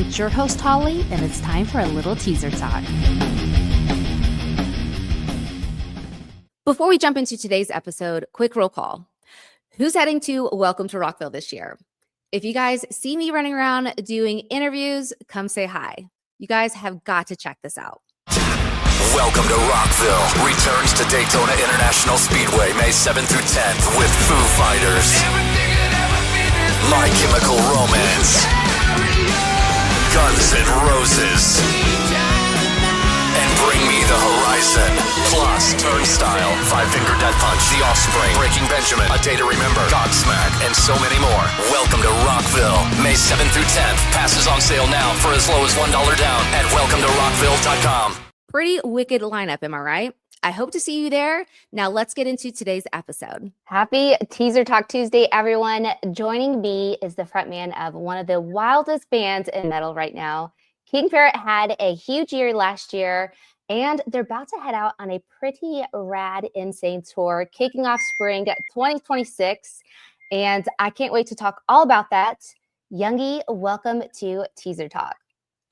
It's your host, Holly, and it's time for a little teaser talk. Before we jump into today's episode, quick roll call. Who's heading to Welcome to Rockville this year? If you guys see me running around doing interviews, come say hi. You guys have got to check this out. Welcome to Rockville. Returns to Daytona International Speedway May 7th through 10th with Foo Fighters, My Chemical Romance, Guns N' Roses, and Bring Me the Horizon. Plus, Turnstile, Five Finger Death Punch, The Offspring, Breaking Benjamin, A Day to Remember, Godsmack, and so many more. Welcome to Rockville, May 7th through 10th. Passes on sale now for as low as $1 down at welcometorockville.com. Pretty wicked lineup, am I right? I hope to see you there. Now let's get into today's episode. Happy Teaser Talk Tuesday, everyone. Joining me is the frontman of one of the wildest bands in metal right now. King Parrot had a huge year last year, and they're about to head out on a pretty rad, insane tour, kicking off spring 2026. And I can't wait to talk all about that. Youngy, welcome to Teaser Talk.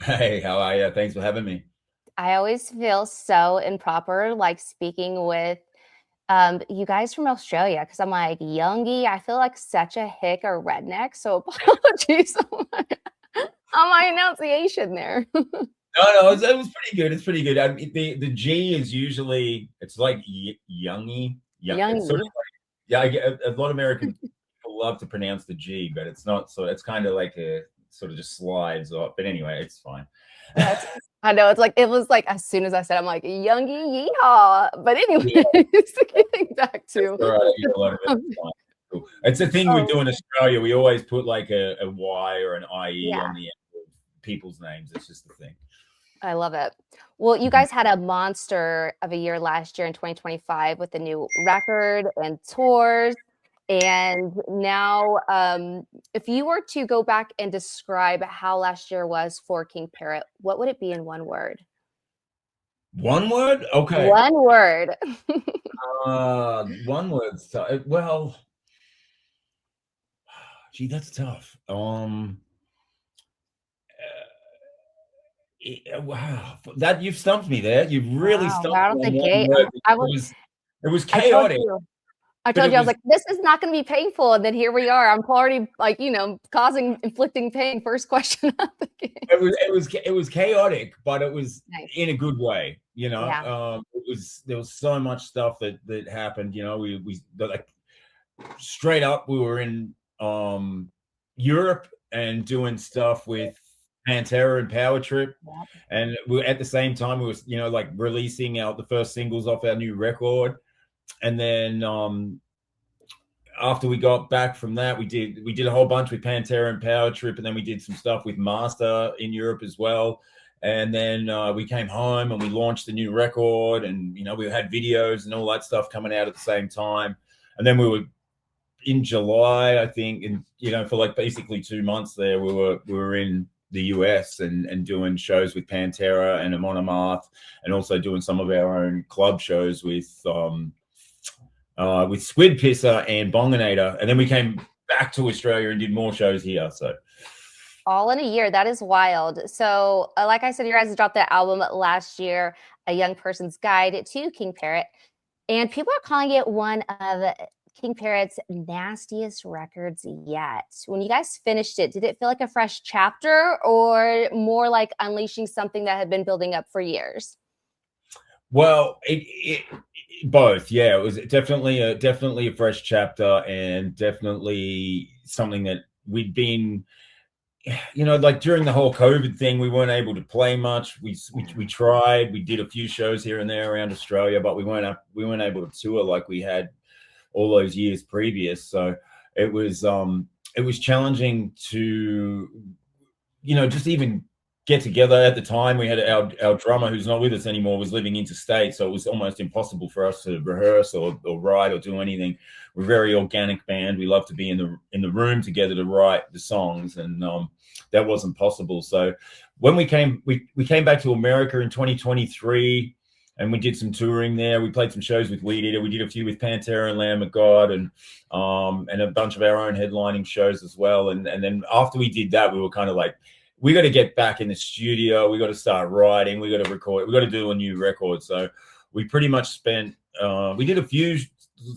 Hey, how are you? Thanks for having me. I always feel so improper, like speaking with you guys from Australia, because I'm like, Youngy, I feel like such a hick or redneck. So apologies on my enunciation there. No, it was pretty good. It's pretty good. I mean, the G is usually, it's like Youngy. Youngy. Sort of like, yeah, I get a lot of American people love to pronounce the G, but it's not. So it's kind of like a sort of just slides off. But anyway, it's fine. I know it was like as soon as I said, I'm like, Youngy, yeehaw. But anyway, getting back to Cool. It's a thing we do in Australia. We always put like a Y or an IE on the end of people's names. It's just the thing. I love it. Well, you guys had a monster of a year last year in 2025 with the new record and tours. And now, if you were to go back and describe how last year was for King Parrot, what would it be in one word? One word? Okay. One word. One word. Well, gee, that's tough. Wow, that you've stumped me there. You've really stumped me. It was chaotic. I told you, I was like, this is not going to be painful. And then here we are. I'm already like, inflicting pain. First question of the game. It was chaotic, but it was in a good way. There was so much stuff that happened. We like straight up, we were in Europe and doing stuff with Pantera and Powertrip. And at the same time, we was, like releasing the first singles off our new record. And then after we got back from that, we did a whole bunch with Pantera and Powertrip, and then we did some stuff with Master in Europe as well. And then we came home and we launched the new record, and we had videos and all that stuff coming out at the same time. And then we were in July, I think, and for like basically 2 months there, we were in the US and doing shows with Pantera and Amon Amarth, and also doing some of our own club shows with Squid Pisser and Bonginator, and then we came back to Australia and did more shows here. So all in a year, that is wild. So like I said, you guys dropped that album last year, A Young Person's Guide to King Parrot, and people are calling it one of King Parrot's nastiest records yet. When you guys finished it, did it feel like a fresh chapter or more like unleashing something that had been building up for years? Well, it both. Yeah, it was definitely a fresh chapter, and definitely something that we'd been, like during the whole COVID thing, we weren't able to play much. We tried. We did a few shows here and there around Australia, but we weren't able to tour like we had all those years previous. So it was challenging to, just even get together. At the time, we had our drummer, who's not with us anymore, was living interstate, so it was almost impossible for us to rehearse or write or do anything. We're a very organic band. We love to be in the room together to write the songs, and that wasn't possible. So when we came back to America in 2023, and we did some touring there. We played some shows with Weed Eater. We did a few with Pantera and Lamb of God, and a bunch of our own headlining shows as well. And then after we did that, we were kind of like, we got to get back in the studio. We got to start writing. We got to record. We got to do a new record. So we pretty much spent. We did a few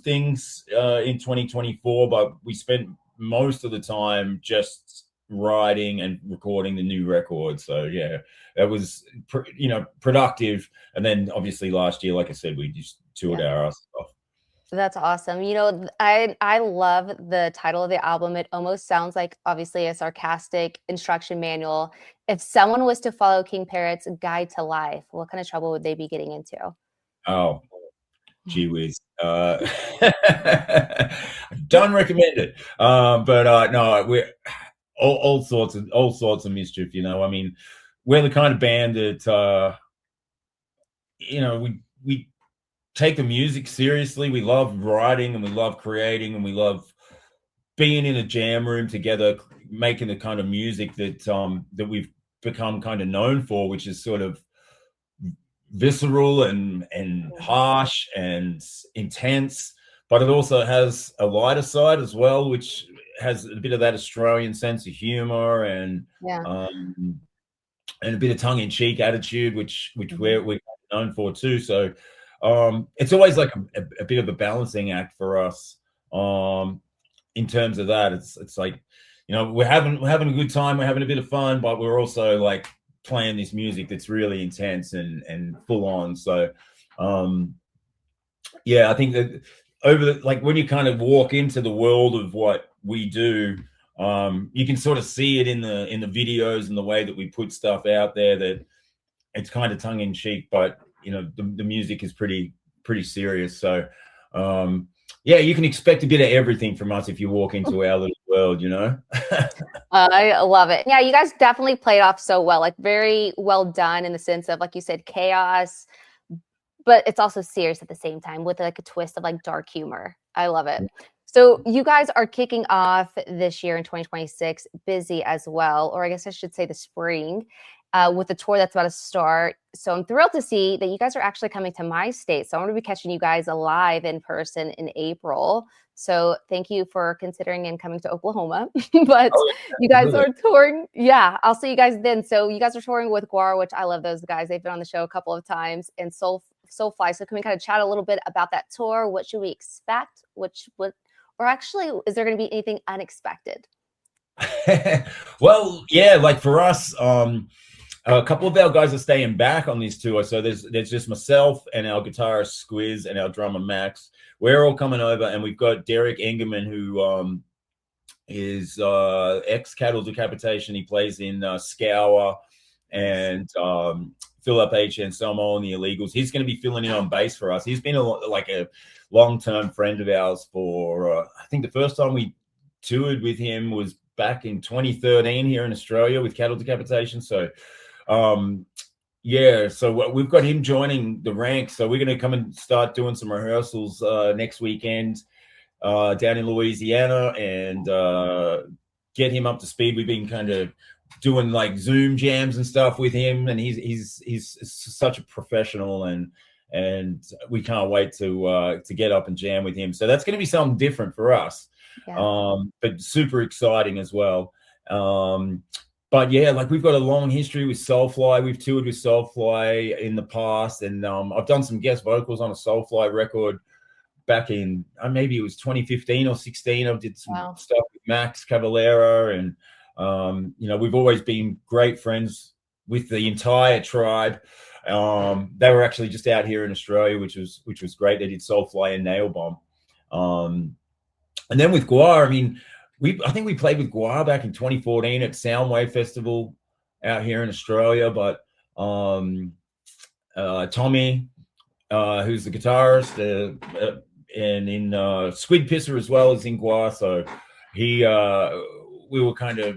things in 2024, but we spent most of the time just writing and recording the new record. So yeah, it was productive. And then obviously last year, like I said, we just toured our ass off. That's awesome. You know, I love the title of the album. It almost sounds like obviously a sarcastic instruction manual. If someone was to follow King Parrot's guide to life, what kind of trouble would they be getting into? Oh, gee whiz. Don't recommend it. But no, we're all sorts of mischief, you know. I mean, we're the kind of band that we take the music seriously. We love writing and we love creating and we love being in a jam room together, making the kind of music that we've become kind of known for, which is sort of visceral and harsh and intense, but it also has a lighter side as well, which has a bit of that Australian sense of humor and a bit of tongue-in-cheek attitude, which we're known for too. So it's always like a bit of a balancing act for us in terms of that. It's like, you know, we're having a good time, we're having a bit of fun, but we're also like playing this music that's really intense and full on. So I think that like when you kind of walk into the world of what we do, you can sort of see it in the videos and the way that we put stuff out there, that it's kind of tongue-in-cheek, but you know, the music is pretty serious. So you can expect a bit of everything from us if you walk into our little world, you know. I love it. Yeah, you guys definitely played off so well, like very well done in the sense of, like you said, chaos, but it's also serious at the same time with like a twist of like dark humor. I love it. So you guys are kicking off this year in 2026, busy as well, or I guess I should say the spring, with the tour that's about to start. So I'm thrilled to see that you guys are actually coming to my state. So I'm going to be catching you guys live in person in April. So thank you for considering and coming to Oklahoma. But you guys are touring. Yeah, I'll see you guys then. So you guys are touring with GWAR, which I love those guys. They've been on the show a couple of times, and Soulfly. So can we kind of chat a little bit about that tour? What should we expect? Or actually, is there going to be anything unexpected? Well, yeah, like for us, a couple of our guys are staying back on this tour. So there's just myself and our guitarist Squiz and our drummer Max. We're all coming over, and we've got Derek Engerman, who is ex-Cattle Decapitation. He plays in Scour, and Philip H. Anselmo and the Illegals. He's going to be filling in on bass for us. He's been like a long-term friend of ours for, I think the first time we toured with him was back in 2013 here in Australia with Cattle Decapitation. So so we've got him joining the ranks. So we're going to come and start doing some rehearsals next weekend down in Louisiana and get him up to speed. We've been kind of doing like Zoom jams and stuff with him, and he's such a professional, and we can't wait to get up and jam with him. So that's going to be something different for us. But super exciting as well. But yeah, like we've got a long history with Soulfly. We've toured with Soulfly in the past, and I've done some guest vocals on a Soulfly record back in maybe it was 2015 or 16. I did some stuff with Max Cavalera, and we've always been great friends with the entire tribe. They were actually just out here in Australia, which was great. They did Soulfly and Nail Bomb. And then with GWAR, I mean, I think we played with GWAR back in 2014 at Soundwave Festival out here in Australia. But Tommy, who's the guitarist, and in Squid Pisser as well as in GWAR. So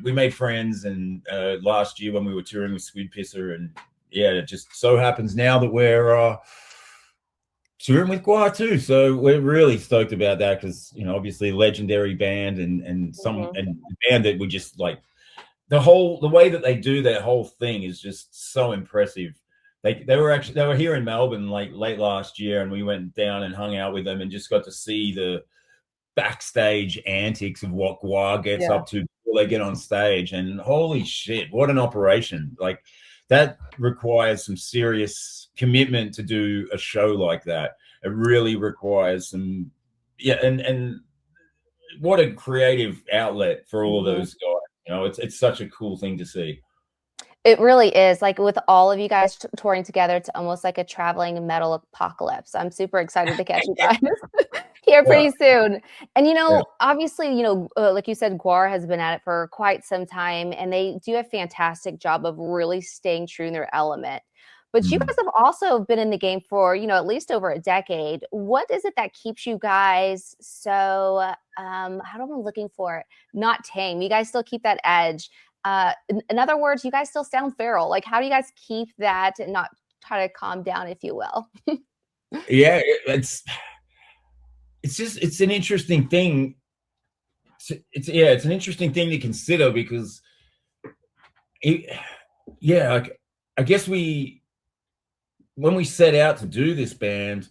we made friends, and last year when we were touring with Squid Pisser, and yeah, it just so happens now that we're touring with GWAR too. So we're really stoked about that because, you know, obviously legendary band and a band that we just like. The way that they do their whole thing is just so impressive. They were here in Melbourne like late last year, and we went down and hung out with them and just got to see backstage antics of what GWAR gets up to before they get on stage. And holy shit, what an operation. Like, that requires some serious commitment to do a show like that. It really requires some, and what a creative outlet for all of those guys. You know, it's such a cool thing to see. It really is. Like, with all of you guys touring together, it's almost like a traveling metal apocalypse. I'm super excited to catch you guys here pretty soon. And, you know, obviously, you know, like you said, GWAR has been at it for quite some time, and they do a fantastic job of really staying true in their element. But you guys have also been in the game for, you know, at least over a decade. What is it that keeps you guys so, how am I looking for it? Not tame. You guys still keep that edge. In other words, you guys still sound feral. Like, how do you guys keep that and not try to calm down, if you will? Yeah, it's an interesting thing. It's an interesting thing to consider, because I guess when we set out to do this band,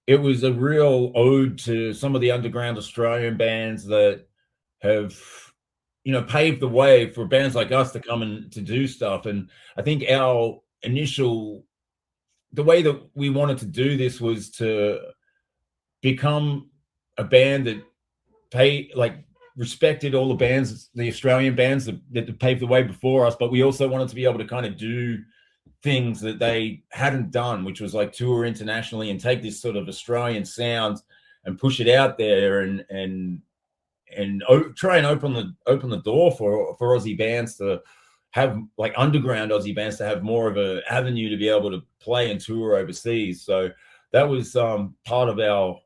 it was a real ode to some of the underground Australian bands that have, you know, paved the way for bands like us to come and to do stuff. And I think the way that we wanted to do this was to become a band that respected all the bands, the Australian bands that paved the way before us, but we also wanted to be able to kind of do things that they hadn't done, which was like tour internationally and take this sort of Australian sound and push it out there and try and open the door for Aussie bands to have, like, underground Aussie bands to have more of an avenue to be able to play and tour overseas. So that was part of our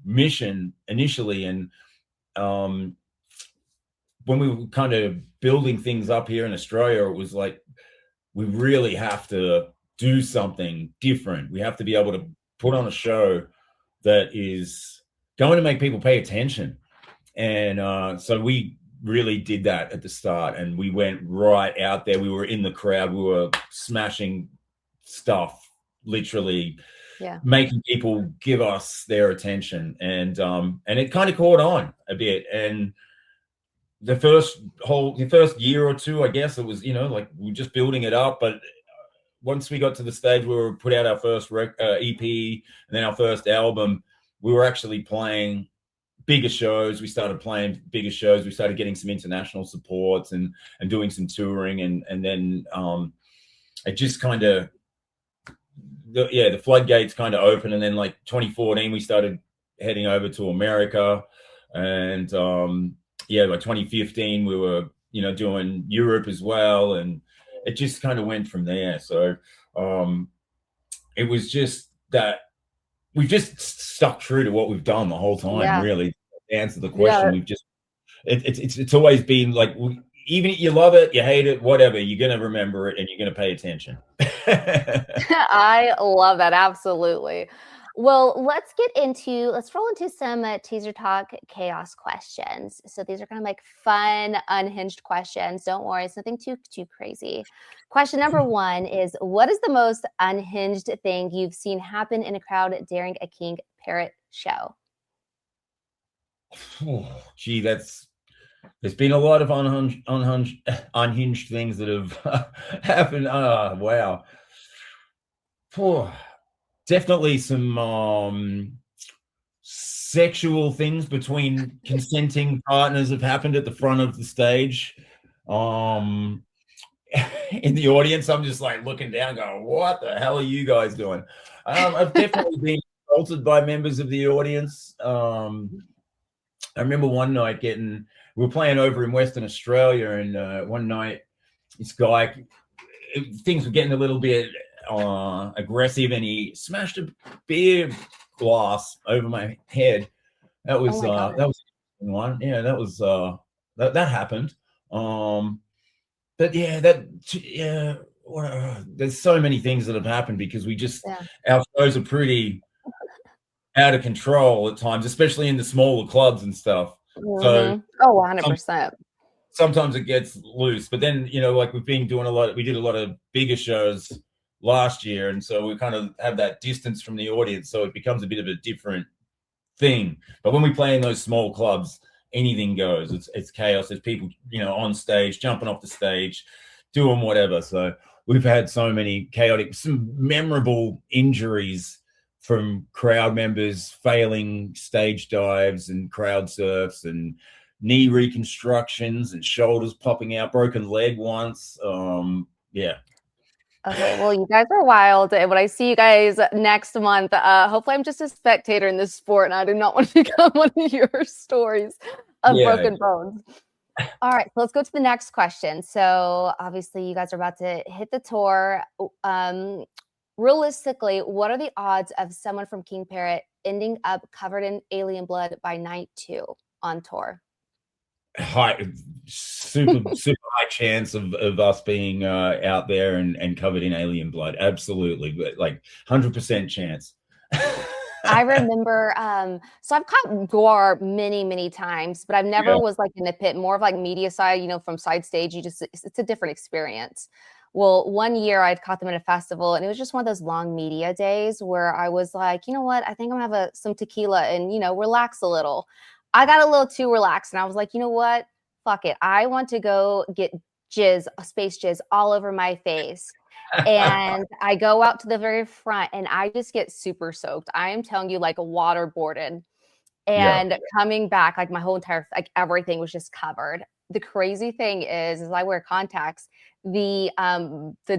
mission initially. And when we were kind of building things up here in Australia, it was like, we really have to do something different. We have to be able to put on a show that is going to make people pay attention. And so we really did that at the start, and we went right out there. We were in the crowd. We were smashing stuff, literally making people give us their attention. And it kind of caught on a bit. And the first year or two, I guess, it was, you know, like, we were just building it up. But once we got to the stage where we put out our first EP and then our first album, we were actually playing bigger shows. We started playing bigger shows. We started getting some international supports and doing some touring. And then it just kind of, the floodgates kind of opened. And then, like, 2014, we started heading over to America. And by 2015, we were, you know, doing Europe as well. And it just kind of went from there. So it was just that we've just stuck true to what we've done the whole time, really, to answer the question. We've just, it's always been like, even if you love it, you hate it, whatever, you're going to remember it and you're going to pay attention. I love that. Absolutely. Well, let's roll into some Teaser Talk chaos questions. So these are kind of like fun, unhinged questions. Don't worry, it's nothing too crazy. Question number one is, what is the most unhinged thing you've seen happen in a crowd during a King Parrot show? Oh, gee, there's been a lot of unhinged things that have happened. Oh, wow. Definitely some sexual things between consenting partners have happened at the front of the stage. In the audience, I'm just like looking down going, what the hell are you guys doing? I've definitely been assaulted by members of the audience. I remember one night we were playing over in Western Australia, and one night this guy, things were getting a little bit aggressive, and he smashed a beer glass over my head. That was one. Yeah, that was that happened. But there's so many things that have happened because our shows are pretty out of control at times, especially in the smaller clubs and stuff. So 100%. Sometimes it gets loose, but then, you know, like we did a lot of bigger shows last year, and so we kind of have that distance from the audience, so it becomes a bit of a different thing. But when we play in those small clubs, anything goes. It's chaos. There's people, on stage, jumping off the stage, doing whatever. So we've had so many some memorable injuries from crowd members failing stage dives and crowd surfs and knee reconstructions and shoulders popping out, broken leg once. Yeah. Okay, well, you guys are wild. And when I see you guys next month, hopefully I'm just a spectator in this sport and I do not want to become one of your stories of broken bones. All right, so let's go to the next question. So obviously you guys are about to hit the tour. Realistically, what are the odds of someone from King Parrot ending up covered in alien blood by night 2 on tour? Super high chance of us being out there and covered in alien blood. Absolutely, but like 100% chance. I remember, so I've caught GWAR many times, but I've never was like in the pit, more of like media side, from side stage. It's a different experience. Well, one year I'd caught them at a festival and it was just one of those long media days where I was like, you know what, I think I'm gonna have some tequila and, relax a little. I got a little too relaxed and I was like, you know what? Fuck it. I want to go get space jizz all over my face. And I go out to the very front and I just get super soaked. I am telling you, like waterboarded. And coming back, like my whole entire, like everything was just covered. The crazy thing is I wear contacts. The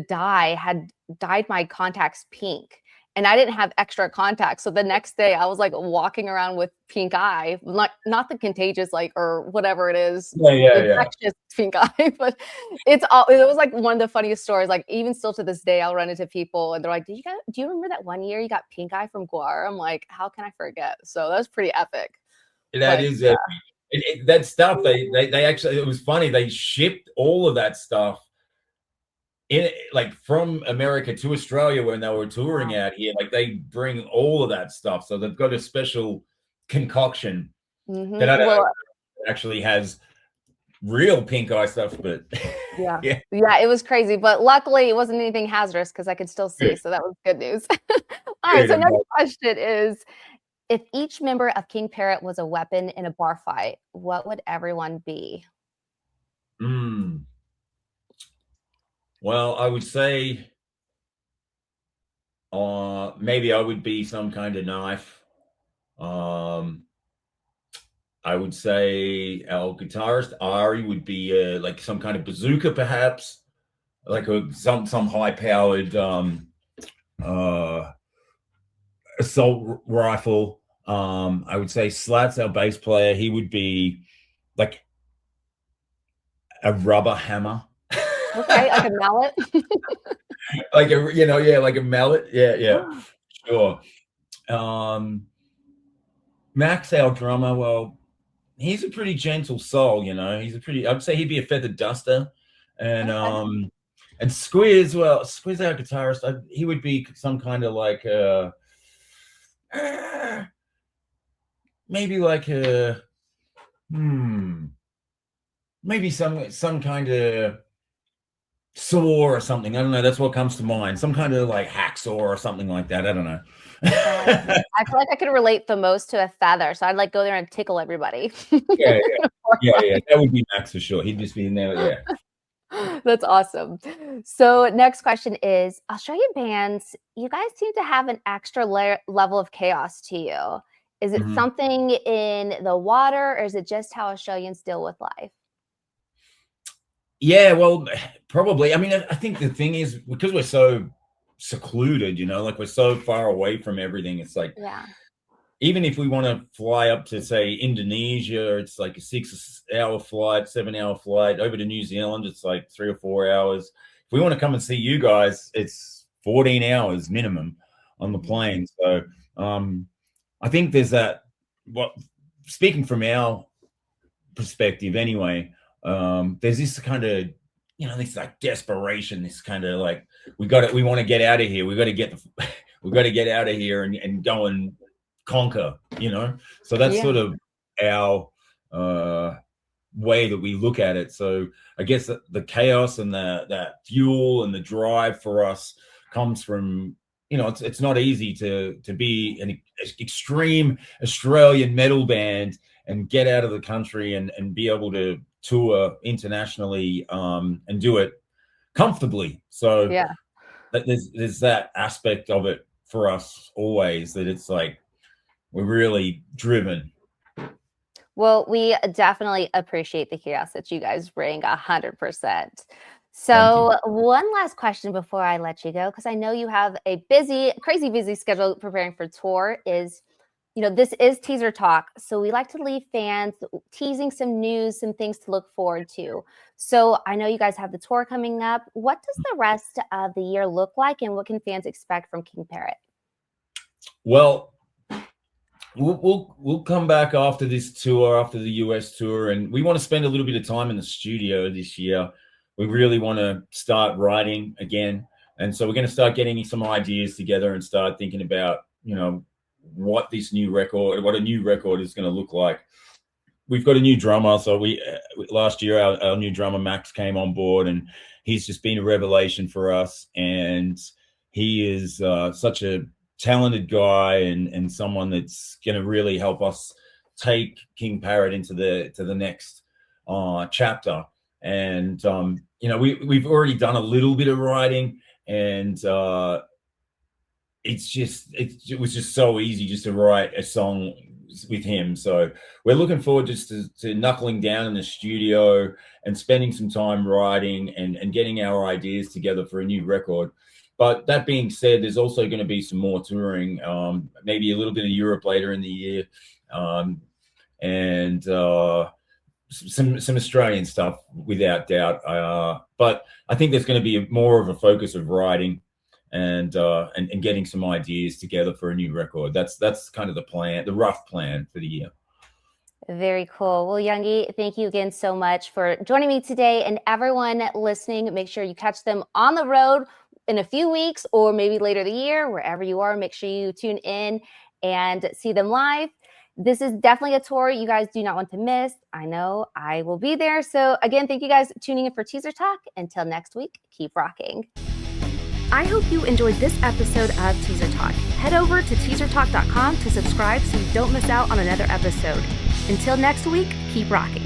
dye had dyed my contacts pink. And I didn't have extra contacts. So the next day I was like walking around with pink eye, not the contagious, or whatever it is. Infectious pink eye, but it was like one of the funniest stories. Like even still to this day, I'll run into people and they're like, do you remember that one year you got pink eye from GWAR? I'm like, how can I forget? So that was pretty epic. That is that stuff. They actually, it was funny. They shipped all of that stuff from America to Australia when they were touring out here. Like they bring all of that stuff, so they've got a special concoction that I don't know actually has real pink eye stuff, but yeah, it was crazy. But luckily, it wasn't anything hazardous because I could still see, so that was good news. All right, so next question is: if each member of King Parrot was a weapon in a bar fight, what would everyone be? Well, I would say maybe I would be some kind of knife. I would say our guitarist Ari would be like some kind of bazooka, perhaps, like some high-powered assault rifle. I would say Slats, our bass player, he would be like a rubber hammer. Okay, like a mallet. Like like a mallet. Yeah, sure. Max, our drummer, well, he's a pretty gentle soul, I'd say he'd be a feathered duster. And and Squiz, Squiz, our guitarist, he would be some kind of like maybe like maybe some kind of saw or something. I don't know. That's what comes to mind. Some kind of like hacksaw or something like that. I don't know. I feel like I could relate the most to a feather, so I'd like go there and tickle everybody. Yeah. That would be Max for sure. He'd just be in there. Yeah. That's awesome. So next question is: Australian bands, you guys seem to have an extra level of chaos to you. Is it something in the water, or is it just how Australians deal with life? Yeah, well, probably. I mean, I think the thing is, because we're so secluded, like we're so far away from everything, it's like, even if we want to fly up to, say, Indonesia, it's like a 6-hour flight, 7-hour flight. Over to New Zealand, it's like 3 or 4 hours. If we want to come and see you guys, it's 14 hours minimum on the plane. So I think there's that, speaking from our perspective anyway, there's this kind of, this like desperation, this kind of like, we want to get out of here. We got to get out of here and go and conquer, so that's sort of our way that we look at it. So I guess the chaos and that fuel and the drive for us comes from it's not easy to be an extreme Australian metal band and get out of the country and be able to tour internationally and do it comfortably. So Yeah. there's that aspect of it for us always, that it's like we're really driven. Well, we definitely appreciate the chaos that you guys bring 100%. So one last question before I let you go, because I know you have a crazy busy schedule preparing for tour, is, this is teaser talk. So we like to leave fans teasing some news, some things to look forward to. So I know you guys have the tour coming up. What does the rest of the year look like, and what can fans expect from King Parrot? Well, we'll come back after this tour, after the US tour, and we want to spend a little bit of time in the studio this year. We really want to start writing again. And so we're going to start getting some ideas together and start thinking about, what a new record is going to look like. We've got a new drummer. So last year, our new drummer, Max, came on board, and he's just been a revelation for us. And he is such a talented guy and someone that's going to really help us take King Parrot into the next chapter. And we've already done a little bit of writing, and it was just so easy just to write a song with him. So we're looking forward just to knuckling down in the studio and spending some time writing and getting our ideas together for a new record. But that being said, there's also going to be some more touring, maybe a little bit of Europe later in the year, and some Australian stuff without doubt. But I think there's going to be more of a focus of writing and getting some ideas together for a new record. That's kind of the plan, the rough plan for the year. Very cool. Well, Youngy, thank you again so much for joining me today. And everyone listening, make sure you catch them on the road in a few weeks or maybe later the year, wherever you are. Make sure you tune in and see them live. This is definitely a tour you guys do not want to miss. I know I will be there. So again, thank you guys for tuning in for Teaser Talk. Until next week, keep rocking. I hope you enjoyed this episode of Teaser Talk. Head over to teasertalk.com to subscribe so you don't miss out on another episode. Until next week, keep rocking.